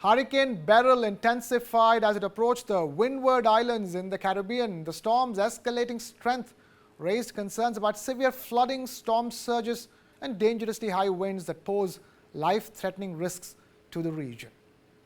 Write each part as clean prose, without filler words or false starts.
Hurricane Beryl intensified as it approached the Windward Islands in the Caribbean. The storm's escalating strength raised concerns about severe flooding, storm surges, and dangerously high winds that pose life-threatening risks to the region.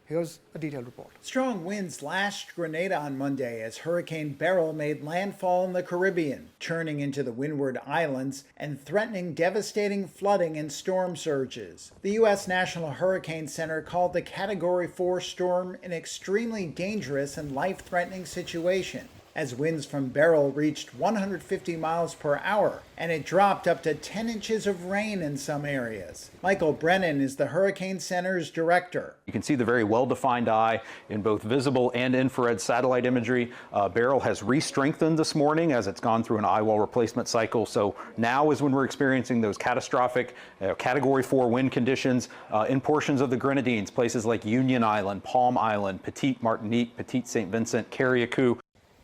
Here's a detailed report. Strong winds lashed Grenada on Monday as Hurricane Beryl made landfall in the Caribbean, churning into the Windward Islands and threatening devastating flooding and storm surges. The U.S. National Hurricane Center called the Category 4 storm an extremely dangerous and life-threatening situation, as winds from Beryl reached 150 miles per hour, and it dropped up to 10 inches of rain in some areas. Michael Brennan is the Hurricane Center's director. You can see the very well-defined eye in both visible and infrared satellite imagery. Beryl has re-strengthened this morning as it's gone through an eye wall replacement cycle. So now is when we're experiencing those catastrophic Category 4 wind conditions in portions of the Grenadines, places like Union Island, Palm Island, Petite Martinique, Petite St. Vincent, Carriacou.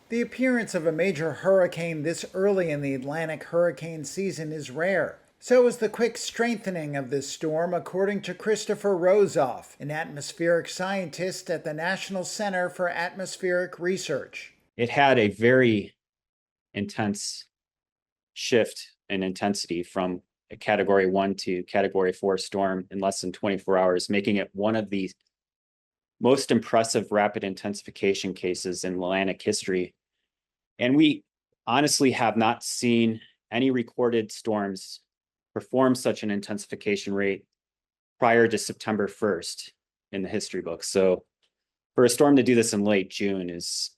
The appearance of a major hurricane this early in the Atlantic hurricane season is rare. So is the quick strengthening of this storm, according to Christopher Rozoff, an atmospheric scientist at the National Center for Atmospheric Research. It had a very intense shift in intensity from a Category 1 to Category 4 storm in less than 24 hours, making it one of the most impressive rapid intensification cases in Atlantic history. And we honestly have not seen any recorded storms perform such an intensification rate prior to September 1st in the history books. So for a storm to do this in late June is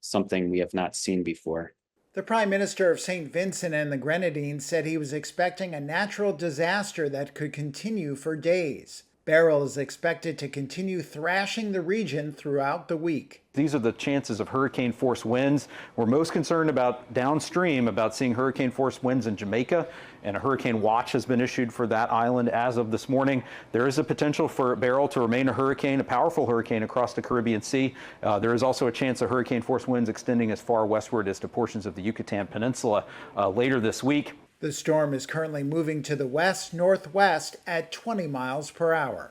something we have not seen before. The Prime Minister of St. Vincent and the Grenadines said he was expecting a natural disaster that could continue for days. Beryl is expected to continue thrashing the region throughout the week. These are the chances of hurricane force winds. We're most concerned about downstream about seeing hurricane force winds in Jamaica, and a hurricane watch has been issued for that island as of this morning. There is a potential for Beryl to remain a hurricane, a powerful hurricane across the Caribbean Sea. There is also a chance of hurricane force winds extending as far westward as to portions of the Yucatan Peninsula later this week. The storm is currently moving to the west-northwest at 20 miles per hour.